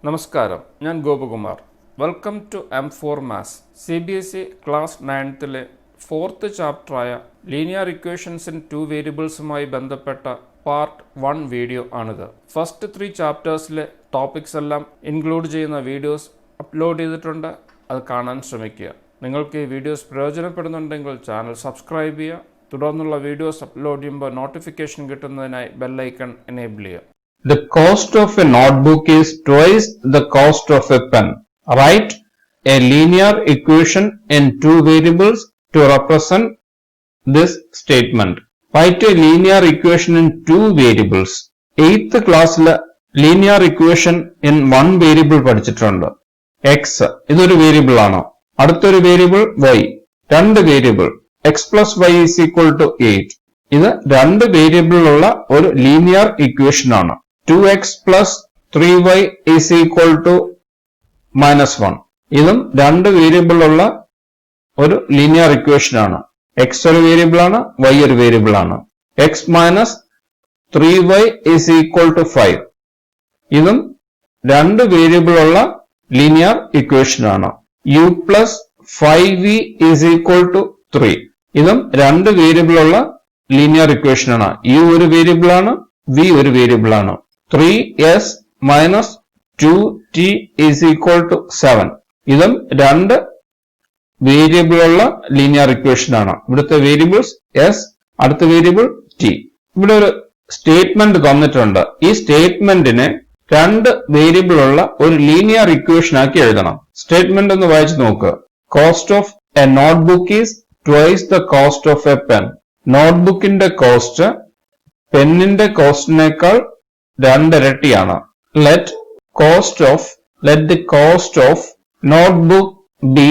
നമസ്കാരം, ഞാൻ Gopakumar. Welcome to M4 maths. CBSE class 9ലെ 4th ചാപ്റ്ററായ ലീനിയർ ഇക്വേഷൻസ് ഇൻ 2 വേരിയബിൾസുമായി ബന്ധപ്പെട്ട പാർട്ട് 1 വീഡിയോ ആണിത്. ഫസ്റ്റ് 3 ചാപ്റ്റേഴ്സിലെ ടോപ്പിക്സ് എല്ലാം ഇൻക്ലൂഡ് ചെയ്യുന്ന വീഡിയോസ് അപ്ലോഡ് ചെയ്തിട്ടുണ്ട്. അത് കാണാൻ ശ്രമിക്കുക. നിങ്ങൾക്ക് ഈ വീഡിയോസ് പ്രയോജനപ്പെടുന്നുണ്ടെങ്കിൽ ചാനൽ സബ്സ്ക്രൈബ് ചെയ്യുക. തുടർന്നുള്ള വീഡിയോസ് അപ്ലോഡ് ചെയ്യുമ്പോൾ നോട്ടിഫിക്കേഷൻ കിട്ടുന്നതിനായി ബെല്ലൈക്കൺ എനേബിൾ ചെയ്യുക. The cost of a notebook is twice the cost of a pen. Write a linear equation in 2 variables to represent this statement. Write a linear equation in 2 variables. 8th class linear equation in 1 variable പഠിച്ചിട്ടുണ്ട്. x ഇതൊരു variable ആണ്. അടുത്തൊരു variable y. രണ്ട് variable x plus y is equal to 8. ഇത് രണ്ട് വേരിയബിളിലുള്ള ഒരു linear equation ആണ്. 2x plus 3y is equal to -1. ഇതും രണ്ട് വേരിയബിളുള്ള ഒരു ലീനിയർ ഇക്വേഷൻ ആണ്. x ഒരു വേരിയബിൾ ആണ്, y ഒരു വേരിയബിൾ ആണ്. x minus 3y is equal to 5. ഇതും രണ്ട് വേരിയബിളുള്ള ലീനിയർ ഇക്വേഷൻ ആണ്. u plus 5v is equal to 3. ഇതും രണ്ട് വേരിയബിളുള്ള ലീനിയർ ഇക്വേഷൻ ആണ്. u ഒരു വേരിയബിൾ ആണ്, v ഒരു വേരിയബിൾ ആണ്. 3s minus 2t is equal to 7. ഇതും രണ്ട് വേരിയബിളുള്ള ലീനിയർ ഇക്വേഷൻ ആണ്. ഇവിടുത്തെ വേരിയബിൾസ് s, അടുത്ത വേരിയബിൾ t. ഇവിടെ ഒരു സ്റ്റേറ്റ്മെന്റ് തന്നിട്ടുണ്ട്. ഈ സ്റ്റേറ്റ്മെന്റിനെ രണ്ട് വേരിയബിളുള്ള ഒരു ലീനിയർ ഇക്വേഷൻ ആക്കി എഴുതണം. സ്റ്റേറ്റ്മെന്റ് ഒന്ന് വായിച്ചു നോക്കുക. Cost of a notebook is twice the cost of a pen. നോട്ട്ബുക്കിന്റെ കോസ്റ്റ് പെന്നിന്റെ കോസ്റ്റിനേക്കാൾ രണ്ടിരട്ടിയാണ്. Let the cost of notebook be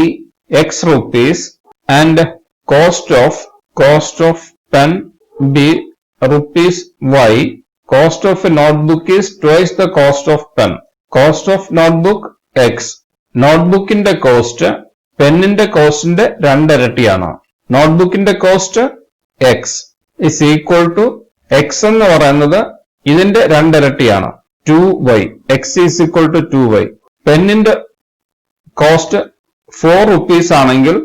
x rupees and cost of pen be rupees y. Cost of a notebook is twice the cost of pen. Cost of notebook x. നോട്ട്ബുക്കിന്റെ cost പെന്നിന്റെ കോസ്റ്റിന്റെ രണ്ടിരട്ടിയാണ്. നോട്ട്ബുക്കിന്റെ cost x is equal to x എന്ന് പറയുന്നത് ഇതിന്റെ രണ്ടിരട്ടിയാണ്, 2y. x is equal to 2y. പെന്നിന്റെ കോസ്റ്റ് 4 rupees ആണെങ്കിൽ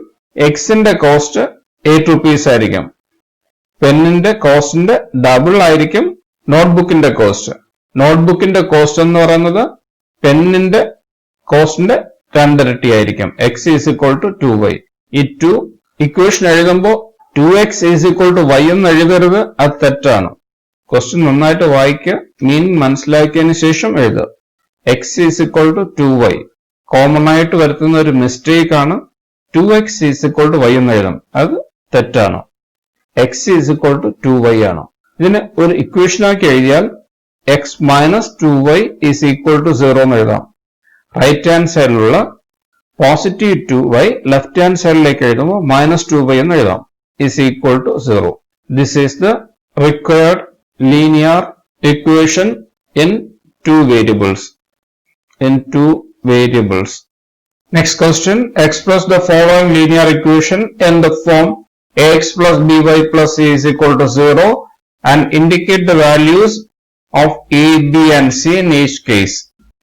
എക്സിന്റെ കോസ്റ്റ് 8 rupees ആയിരിക്കും. പെന്നിന്റെ കോസ്റ്റിന്റെ ഡബിൾ ആയിരിക്കും നോട്ട്ബുക്കിന്റെ കോസ്റ്റ്. നോട്ട്ബുക്കിന്റെ കോസ്റ്റ് എന്ന് പറയുന്നത് പെന്നിന്റെ കോസ്റ്റിന്റെ രണ്ടിരട്ടി ആയിരിക്കും. x is equal to 2y. ഈ 2 ഇക്വേഷൻ എഴുതുമ്പോൾ 2x is equal to y എന്ന് എഴുതരുത്, അത് തെറ്റാണ്. ക്വസ്റ്റ്യൻ നന്നായിട്ട് വായിക്കുക, മീനിങ് മനസ്സിലാക്കിയതിന് ശേഷം എഴുതുക. x is equal to 2y. Common ആയിട്ട് വരുത്തുന്ന ഒരു മിസ്റ്റേക്ക് ആണ് 2x is equal to y എന്ന് എഴുതാം, അത് തെറ്റാണ്. x is equal to 2y ആണ്. ഇതിന് ഒരു ഇക്വേഷൻ ആക്കി എഴുതിയാൽ x minus 2y is equal to 0 എന്ന് എഴുതാം. റൈറ്റ് ഹാൻഡ് സൈഡിലുള്ള പോസിറ്റീവ് 2y ലെഫ്റ്റ് ഹാൻഡ് സൈഡിലേക്ക് എഴുതുമ്പോൾ -2y എന്ന് എഴുതാം, is equal to 0. This is the required linear equation in 2 variables. Next question. Express the following linear equation in the form ax plus by plus c is equal to 0 and indicate the values of a, b and c in each case.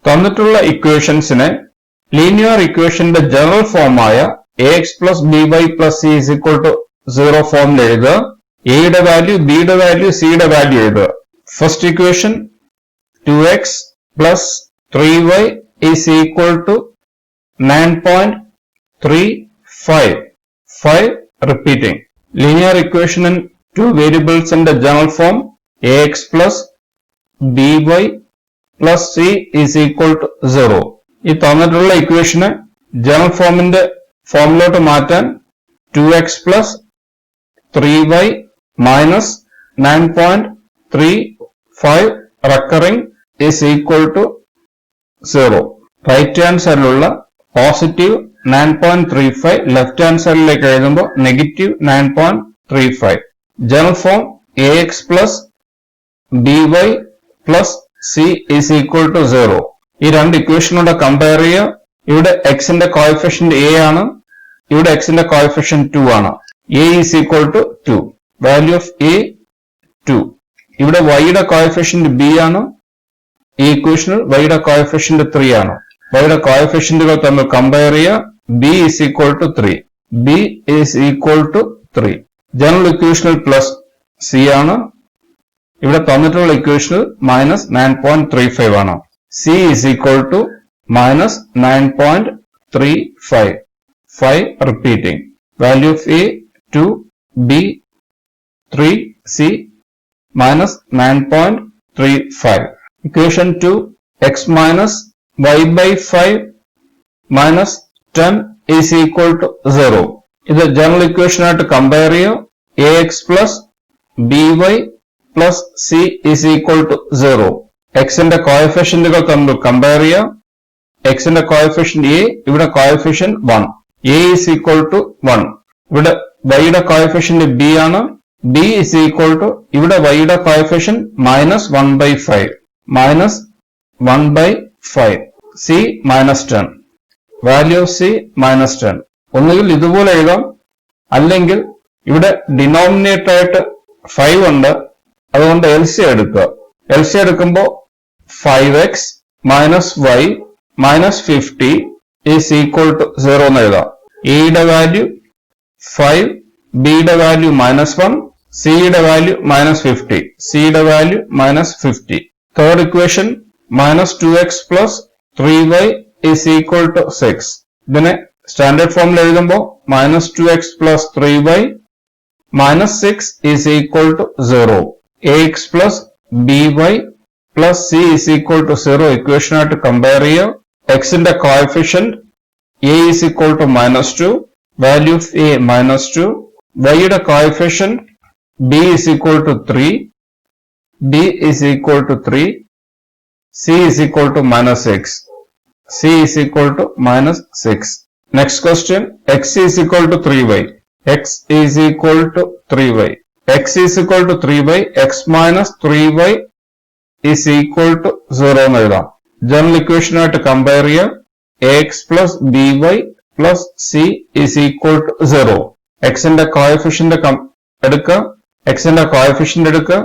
തന്നിട്ടുള്ള ഇക്വേഷൻസിനെ linear ഇക്വേഷന്റെ general ഫോമായ ax plus by plus c is equal to 0 ഫോമിൽ എഴുതുക. എയുടെ value, ബിയുടെ value, സിയുടെ value എഴുതുക. First equation 2x plus 3y is equal to 9.35. 5 repeating. Linear equation in 2 variables in the general form ax plus by plus c is equal to 0. ഈ തന്നിട്ടുള്ള ഇക്വേഷന് general ഫോമിന്റെ ഫോമിലോട്ട് മാറ്റാൻ 2x plus 3y minus 9.35 recurring is equal to 0. Right hand സൈഡിലുള്ള positive 9.35 left hand സൈഡിലേക്ക് എഴുതുമ്പോൾ negative 9.35. General form ax plus by plus c is equal to 0. ഈ രണ്ട് ഇക്വേഷനോടെ compare ചെയ്യുക. ഇവിടെ എക്സിന്റെ കോഎഫിഷ്യന്റ് a ആണ്, ഇവിടെ എക്സിന്റെ കോഎഫിഷ്യന്റ് 2 ആണ്. a is equal to 2. Value of a 2. ഇവിടെ y യുടെ കോഎഫിഷ്യന്റ് b ആണ്, ഈ ഇക്വേഷനിൽ വൈയുടെ കോഎഫിഷ്യന്റ് 3 ആണ്. വൈയുടെ കോഎഫിഷ്യന്റുകൾ തമ്മിൽ കമ്പയർ ചെയ്യുക. B is equal to 3. B is equal to 3. General ഇക്വേഷനിൽ പ്ലസ് സി ആണ്. ഇവിടെ തന്നിട്ടുള്ള ഇക്വേഷനിൽ മൈനസ് 9.35 ആണ്. C is equal to minus 9.35. 5 repeating. Value of A 2, B 3, C minus 9.35. Equation 2, x minus y by 5 minus 10 is equal to 0. ഇത് general equation ആയിട്ട് compare ചെയ്യുക. ax plus by plus c is equal to 0. എക്സിന്റെ കോഎഫിഷ്യന്റുകൾ തമ്മിൽ compare ചെയ്യുക. എക്സിന്റെ coefficient a, ഇവിടെ coefficient 1. a is equal to 1. ഇവിടെ വൈയുടെ കോഎഫിഷ്യന്റ് b ആണ്. b is equal to ഇവിടെ വൈയുടെ coefficient minus 1 by 5. minus 1 by 5. c minus 10. value of c minus 10. ഒന്നുകിൽ ഇതുപോലെ എഴുതാം, അല്ലെങ്കിൽ ഇവിടെ ഡിനോമിനേറ്റർ ആയിട്ട് 5 ഉണ്ട്, അതുകൊണ്ട് LCM എടുക്കുക. LCM എടുക്കുമ്പോൾ 5x minus y minus 50 is equal to 0 എന്ന് എഴുതാം. എയുടെ വാല്യൂ 5, ബിയുടെ വാല്യൂ -1, സിയുടെ വാല്യൂ -50, സിയുടെ value -50. Third equation minus 2x plus 3y is equal to 6. ഇതിനെ സ്റ്റാൻഡേർഡ് ഫോമിൽ എഴുതുമ്പോൾ minus 2x plus 3y minus 6 is equal to 0. ax plus by plus c is equal to 0 equation ആയിട്ട് compare ചെയ്യുക. എക്സിന്റെ coefficient a is equal to -2, value of a -2. yയുടെ coefficient b is equal to 3, b is equal to 3, c is equal to -6, c is equal to -6. Next question, x is equal to 3y. x is equal to 3y. x is equal to 3y. x minus 3y is equal to 0 എന്ന് എഴുതാം. General equation ആയിട്ട് compare ചെയ്യുക. ax plus by plus c is equal to 0. എക്സിന്റെ coefficient എടുക്കുക. എക്സിന്റെ coefficient എടുക്കുക.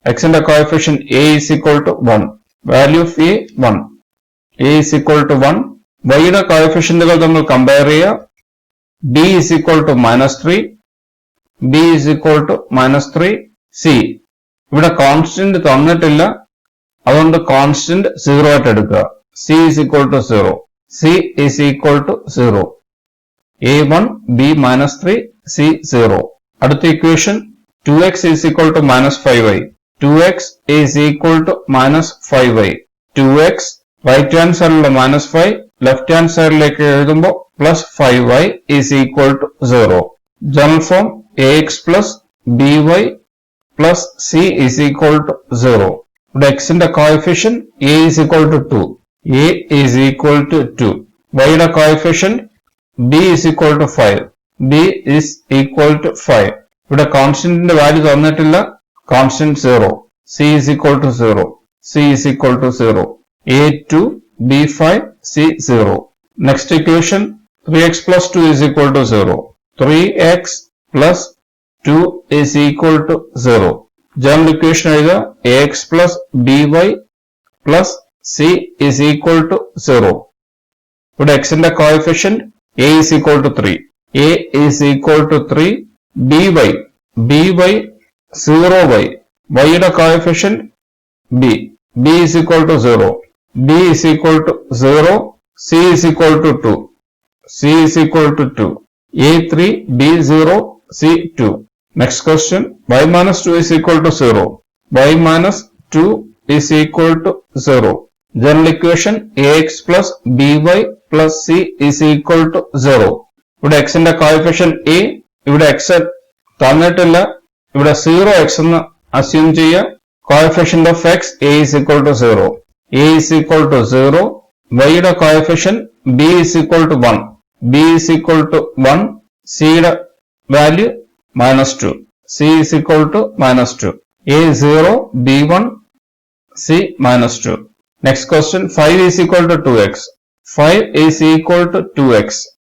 എക്സിന്റെ coefficient a is equal to 1. value of a 1. a is equal to 1. വൈയുടെ കോഎഫിഷ്യന്റുകൾ തമ്മിൽ കമ്പയർ ചെയ്യുക. b is equal to -3, b is equal to -3, c. ഇവിടെ കോൺസ്റ്റന്റ് തന്നിട്ടില്ല, അതുകൊണ്ട് കോൺസ്റ്റന്റ് 0 ആയിട്ട് എടുക്കുക. c is equal to 0. c is equal to 0. a1, b -3, c 0. അടുത്ത equation 2x is equal to -5y. 2x is equal to -5y. 2x right hand സൈഡിലുള്ള -5 left hand സൈഡിലേക്ക് എഴുതുമ്പോൾ +5y is equal to 0. General form ax plus by plus c is equal to 0. ഇവിടെ എക്സിന്റെ coefficient a is equal to 2. a is equal to 2. വൈയുടെ coefficient b is equal to 5. b is equal to 5. ഇവിടെ കോൺസ്റ്റന്റിന്റെ value തന്നിട്ടില്ല, constant 0. c is equal to 0. c is equal to 0. a2, b5, c 0. Next equation 3x plus 2 is equal to 0. 3x plus 2 is equal to 0. General equation എഴുതുക. ax plus by plus c is equal to 0. ഇവിടെ എക്സിന്റെ coefficient a is equal to 3. a is equal to 3. by 0y. yയുടെ coefficient b. b is equal to 0. b is equal to 0. c is equal to 2. c is equal to 2. a3, b0, c2. Next question, y minus 2 is equal to 0. y minus 2 is equal to 0. General equation ax plus by plus c is equal to 0. ഇവിടെ എക്സിന്റെ coefficient a, ഇവിടെ x തന്നിട്ടില്ല, ഇവിടെ 0x എന്ന് assume ചെയ്യുക. Coefficient of x a is equal to 0. a is equal to 0. വൈയുടെ coefficient b is equal to 1. b is equal to 1. c യുടെ value -2. c is equal to -2. a 0, b 1, c -2. Next question, 5 is equal to 2x. 5 is equal to 2x.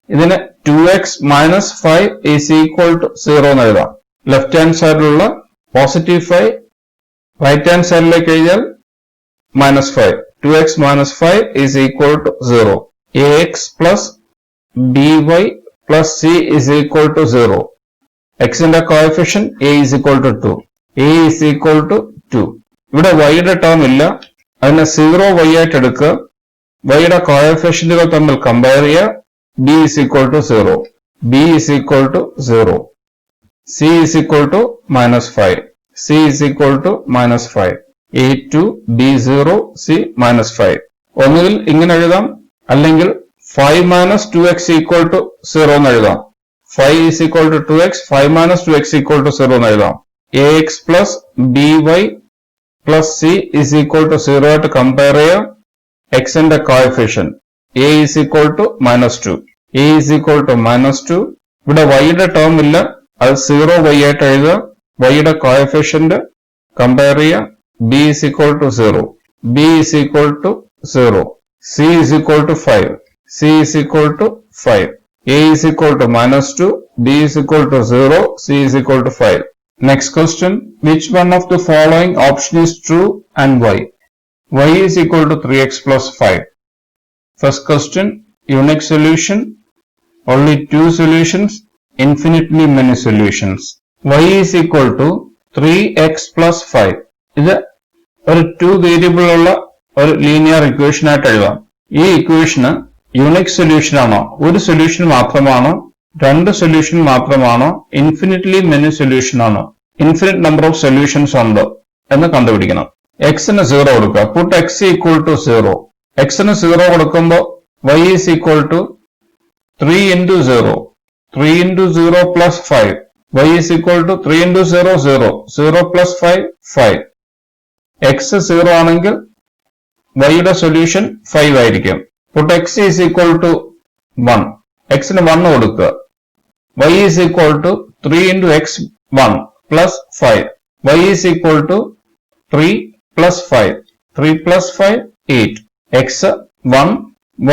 ഇതിന് 2x minus 5 is equal to 0 എന്ന് എഴുതാം. Left hand സൈഡിലുള്ള +5 right hand സൈഡിലേക്ക് എഴുതിയാൽ minus 5. 2x minus 5 is equal to 0. ax plus by plus c is equal to 0. x ന്റെ coefficient a is equal to 2. a is equal to 2. ഇവിടെ y യുടെ term ഇല്ല, അതിനെ 0 y ആയിട്ട് എടുക്കുക. y യുടെ കോഎഫിഷ്യന്റുകൾ തമ്മിൽ കമ്പയർ ചെയ്യുക. b is equal to 0. b is equal to 0. c is equal to minus 5. c is equal to minus 5. a2 b0 c minus 5. ഒന്നുകിൽ ഇങ്ങനെ എഴുതാം, അല്ലെങ്കിൽ 5 minus 2x equal to 0 എന്ന് എഴുതാം. 5 is equal to 2x, 5 minus 2x equal to 0 എന്ന് എഴുതാം. ax plus by plus c is equal to 0 ആയിട്ട് compare ചെയ്യാം. x ന്റെ coefficient a is equal to minus 2. a is equal to minus 2. ഇവിടെ y യുടെ term ഇല്ല, അത് 0 y ആയിട്ട് എഴുതുക. y യുടെ കോഎഫിഷ്യന്റ് കമ്പയർ ചെയ്യുക. b is equal to 0. b is equal to 0. c is equal to 5. c is equal to 5. a is equal to minus 2. b is equal to 0. c is equal to 5. Next question. Which one of the following option is true and why? y is equal to 3x plus 5. First question. Unique solution. Only two solutions. Infinitely many solutions. y is equal to 3x plus 5. ഇത് ഒരു 2 variable ഉള്ള ഒരു linear equation ആയിട്ട് എഴുതാം. ഈ ഇക്വേഷന് unique solution ആണോ, ഒരു solution മാത്രമാണോ, രണ്ട് സൊല്യൂഷൻ മാത്രമാണോ, ഇൻഫിനിറ്റ്ലി മെനി സൊല്യൂഷൻ ആണോ, ഇൻഫിനിറ്റ് നമ്പർ ഓഫ് സൊല്യൂഷൻസ് ഉണ്ട് എന്ന് കണ്ടുപിടിക്കണം. എക്സിന് 0 കൊടുക്കുക. Put X equal to 0. എക്സിന് 0 കൊടുക്കുമ്പോൾ y is equal to 3 into 0. 3 into 0 plus 5. y is equal to 3 into 0, 0. 0 plus 5, 5. x 0 ആണെങ്കിൽ y യുടെ സൊല്യൂഷൻ 5 ആയിരിക്കും. Puttu x is equal to 1. x ന് 1 കൊടുക്കുക. y is equal to 3 into x 1 plus 5. y is equal to 3 plus 5. 3 plus 5, 8. x 1,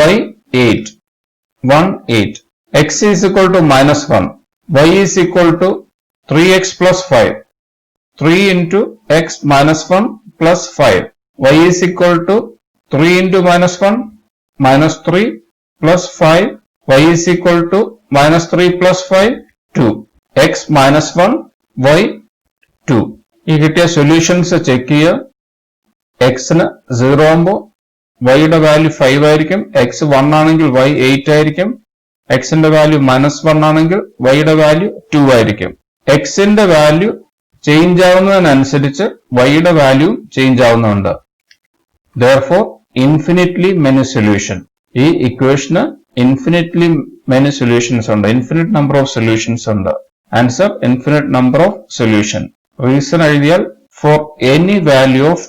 y 8. 1, 8. x is equal to minus 1. y is equal to 3x plus 5. 3 into x minus 1 plus 5. y is equal to 3 into minus 1 minus 3 plus 5. y is equal to minus 3 plus 5, 2. x minus 1, y 2. ഈ കിട്ടിയ solutions check ചെയ്യുക. x ന് 0 ആകുമ്പോൾ y യുടെ value 5 ആയിരിക്കും. x 1 ആണെങ്കിൽ y 8 ആയിരിക്കും. x ന്റെ വാല്യൂ മൈനസ് 1 ആണെങ്കിൽ y യുടെ വാല്യൂ 2 ആയിരിക്കും. x ന്റെ വാല്യൂ ചേഞ്ച് ആവുന്നതിനനുസരിച്ച് y യുടെ വാല്യൂ ചേഞ്ച് ആവുന്നുണ്ട്. Therefore, infinitely many solution. ഈ ഇക്വേഷന് infinitely many solutions ഉണ്ട്. Infinite number of solutions ഉണ്ട്. Answer infinite number of solution. Reason എഴുതിയാൽ for any value of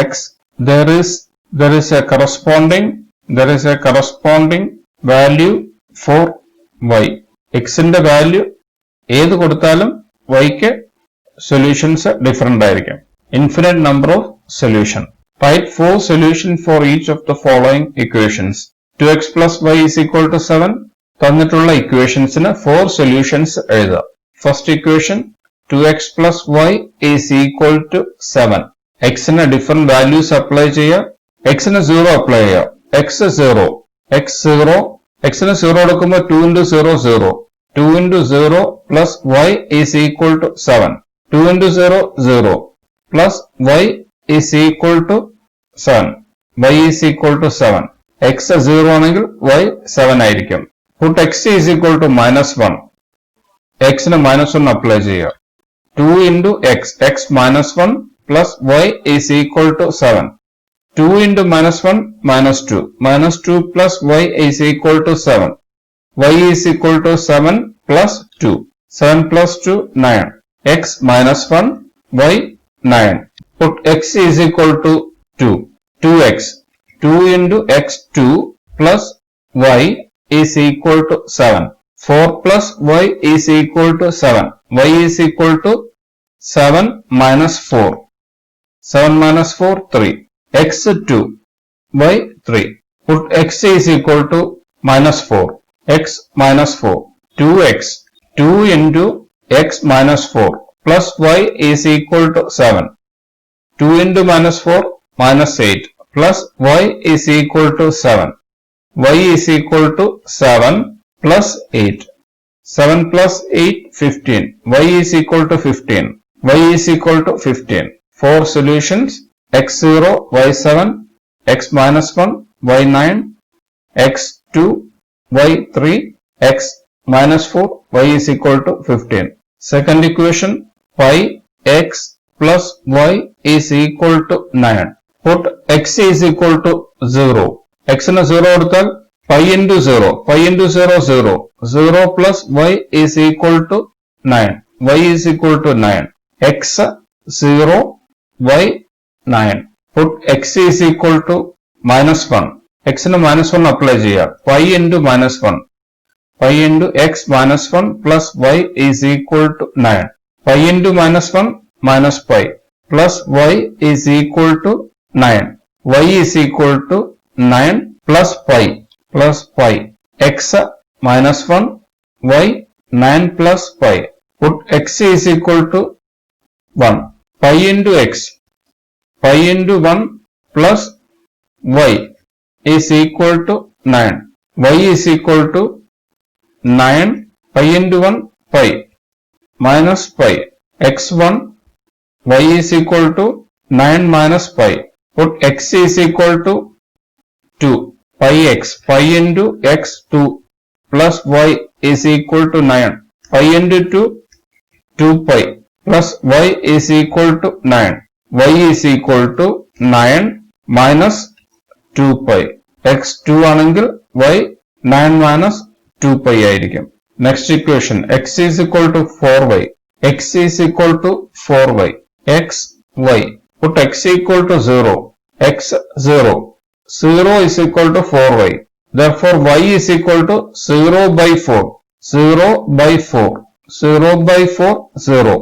x there is a corresponding value for y. x ന്റെ value ഏത് കൊടുത്താലും y ക്ക് solutions different ആയിരിക്കും. Infinite number of solution. Write 4 solutions for each of the following equations. 2x plus y is equal to 7. തന്നിട്ടുള്ള ഇക്വേഷൻസിന് 4 solutions എഴുതുക. First equation 2x plus y is equal to 7. x ന് different values apply ചെയ്യുക. x ന് 0 apply ചെയ്യുക. x 0. x ന് 0 കൊടുക്കുമ്പോൾ 2 into 0, 0. 2 into 0 plus y is equal to 7. 2 into 0, 0. Plus y is equal to 7. y is equal to 7. x 0 ആണെങ്കിൽ y 7 ആയിരിക്കും. Put x is equal to minus 1. x ന് minus 1 apply ചെയ്യുക. 2 into x minus 1 plus y is equal to 7. 2 into minus 1 minus 2. Minus 2 plus y is equal to 7. y is equal to 7 plus 2. 7 plus 2, 9. x minus 1, y 9. Put x is equal to 2. 2x. 2 into x 2 plus y is equal to 7. 4 plus y is equal to 7. y is equal to 7 minus 4. 7 minus 4, 3. x 2. y 3. Put x is equal to minus 4. x minus 4. 2x. 2 into x minus 4 plus y is equal to 7. 2 into minus 4 minus 8 plus y is equal to 7. Y is equal to 7 plus 8. 7 plus 8, 15. Y is equal to 15. Y is equal to 15. 4 solutions: x0, y7, x minus 1, y9, x2, y3, x minus 4, y is equal to 15. Second equation, pi x plus y is equal to 9. Put x is equal to 0. X na 0 എടുത്താൽ pi into 0. Pi into 0, 0. 0 plus y is equal to 9. Y is equal to 9. X 0, y 9. Put x is equal to minus 1. X na minus 1 apply ചെയ്യുക. Pi into minus 1. Pi into x minus 1 plus y is equal to 9. Pi into minus 1 minus pi plus y is equal to 9. Y is equal to 9 plus pi x minus 1 y 9 plus pi. Put x is equal to 1. Pi into x, pi into 1 plus y is equal to 9. Y is equal to 9 pi into 1 pi minus pi x1, y is equal to 9 minus pi. Put x is equal to 2. Pi x, pi into x 2 plus y is equal to 9. Pi into 2, 2 pi plus y is equal to 9. Y is equal to 9 minus 2 pi. X 2 ആണെങ്കിൽ y 9 minus 2 pi ആയിരിക്കും. Next equation, x is equal to 4y. X is equal to 4y. X, y. Put x equal to 0. X 0. 0 is equal to 4y. Therefore, y is equal to 0 by 4. 0 by 4. 0 by 4, 0.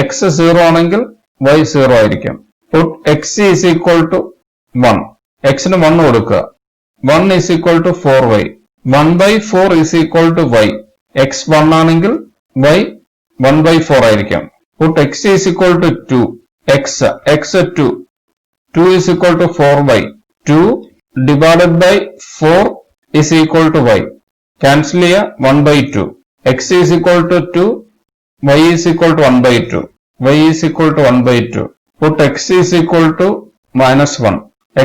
X 0 ആണെങ്കിൽ y 0 ആയിരിക്കും. Put x is equal to 1. X ന് 1 കൊടുക്കുക. 1 is equal to 4y. 1 by 4 is equal to y. X 1 ആണെങ്കിൽ y 1 by 4 ആയിരിക്കും. Put x is equal to 2. X 2. 2 is equal to 4y. 2 divided by 4 is equal to y. Cancel here 1 by 2. X is equal to 2. Y is equal to 1 by 2. Y is equal to 1 by 2. Put x is equal to minus 1.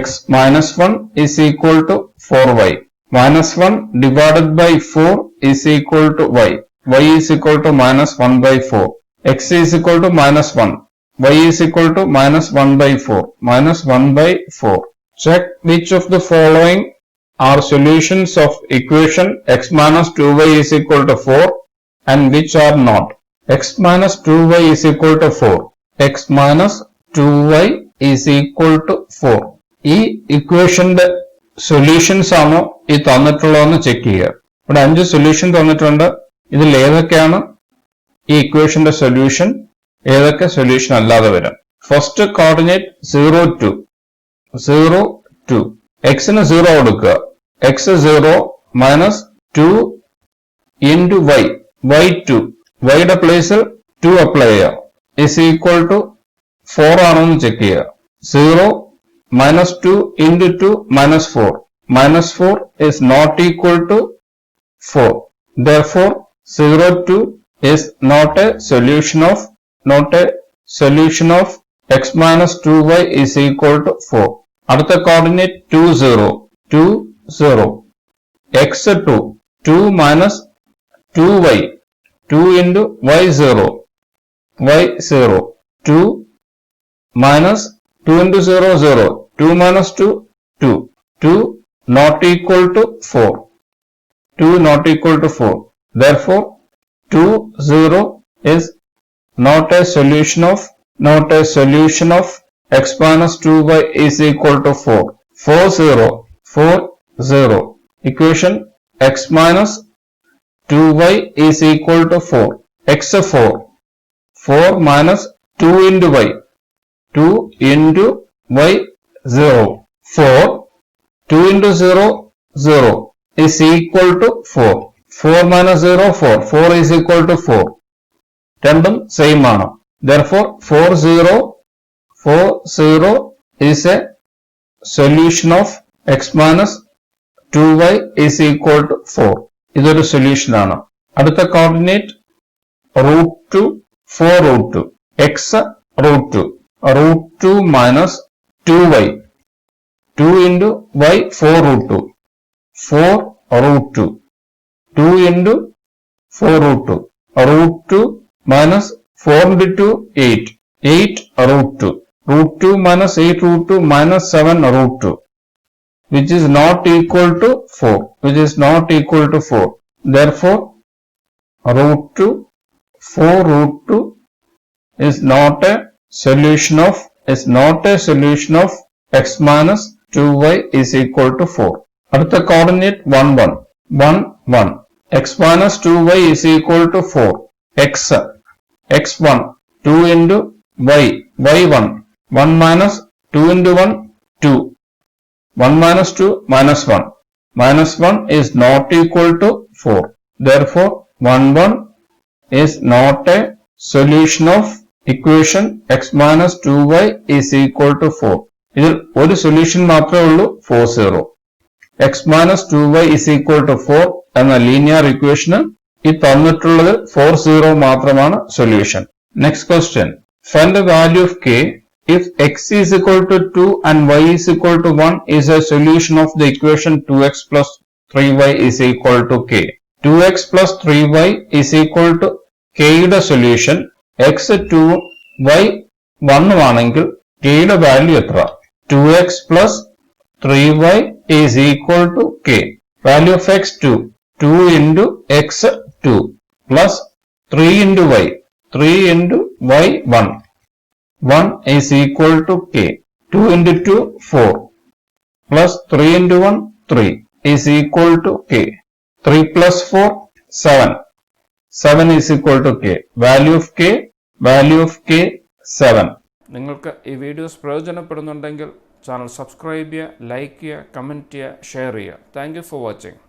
X minus 1 is equal to 4y. Minus 1 divided by 4 is equal to y. Y is equal to minus 1 by 4. X is equal to minus 1. Y is equal to minus 1 by 4. Minus 1 by 4. Check which of the following are solutions of equation x minus 2y is equal to 4 and which are not. X minus 2y is equal to 4. X minus 2y is equal to 4. ഈ ഇക്വേഷന്റെ solutions ആണോ ഈ തന്നിട്ടുള്ളതെന്ന് check ചെയ്യുക. ഇവിടെ 5 solution തന്നിട്ടുണ്ട്. ഇതിൽ ഏതൊക്കെയാണ് ഈ ഇക്വേഷന്റെ സൊല്യൂഷൻ, ഏതൊക്കെ സൊല്യൂഷൻ അല്ലാതെ വരാം. First coordinate 0, 2. 0, 2. എക്സിന് 0 കൊടുക്കുക. X 0 minus 2 into Y, Y 2. വൈയുടെ പ്ലേസിൽ 2 അപ്ലൈ ചെയ്യുക. ഇസ് ഈക്വൽ ടു 4 ആണോന്ന് ചെക്ക് ചെയ്യുക. 0 minus 2 into 2 minus 4. Minus 4 is not equal to 4. Therefore, 0, 2 is not a solution of x minus 2y is equal to 4. അടുത്ത coordinate 2, 0. 2, 0. x 2. 2 minus 2y. 2 into y 0. y 0. 2 minus 2 into 0, 0. 2 minus 2, 2. 2 not equal to 4. 2 not equal to 4. Therefore, 2, 0 is not a solution of x minus 2y is equal to 4. 4, 0. 4, 0. Equation x minus 2y is equal to 4. X 4. 4 minus 2 into y. 2 into y 0. 4. 2 into 0, 0 is equal to 4. 4 minus 0, 4. 4 is equal to 4. രണ്ടും same ആണ്. Therefore, 4, 0, 4, 0 is a solution of x minus 2y is equal to 4. ഇതൊരു solution ആണ്. അടുത്ത coordinate √2, 4√2, x √2, √2 minus 2y, 2 into y 4√2, 4√2, 2 into 4√2, √2 minus 4 into 2, 8, 8√2, √2 minus 8√2 minus 7√2, which is not equal to 4, which is not equal to 4. Therefore, √2, 4√2 is not a solution of x minus 2y is equal to 4. അടുത്ത coordinate 1, 1, 1, 1. x minus 2y is equal to 4. x1, 2 into y, y1, 1 minus 2 into 1, 2. 1 minus 2 minus 1. Minus 1 is not equal to 4. Therefore, 1, 1 is not a solution of equation x minus 2y is equal to 4. ഇതിൽ ഒരു solution മാത്രമേ ഉള്ളൂ, 4, 0. x minus 2y is equal to 4 എന്ന linear ഇക്വേഷന് ഈ തന്നിട്ടുള്ളത് 4, 0 മാത്രമാണ് solution. Next question. Find the value of k if x is equal to 2 and y is equal to 1 is a solution of the equation 2x plus 3y is equal to k. 2x plus 3y is equal to k യുടെ solution x 2 y 1 ആണെങ്കിൽ k യുടെ value എത്ര? 2x plus 3y is equal to k. Value of x 2. 2 into x 2 plus 3 into y. 3 into y 1. 1 is equal to k. 2 into 2 4 plus 3 into 1 3 is equal to k. 3 plus 4 7. 7 is equal to k. Value of k 7. നിങ്ങൾക്ക് ഈ videos പ്രയോജനപ്പെടുന്നുണ്ടെങ്കിൽ channel subscribe ചെയ്യുക, like ചെയ്യുക, comment ചെയ്യുക, share ചെയ്യുക. Thank you for watching.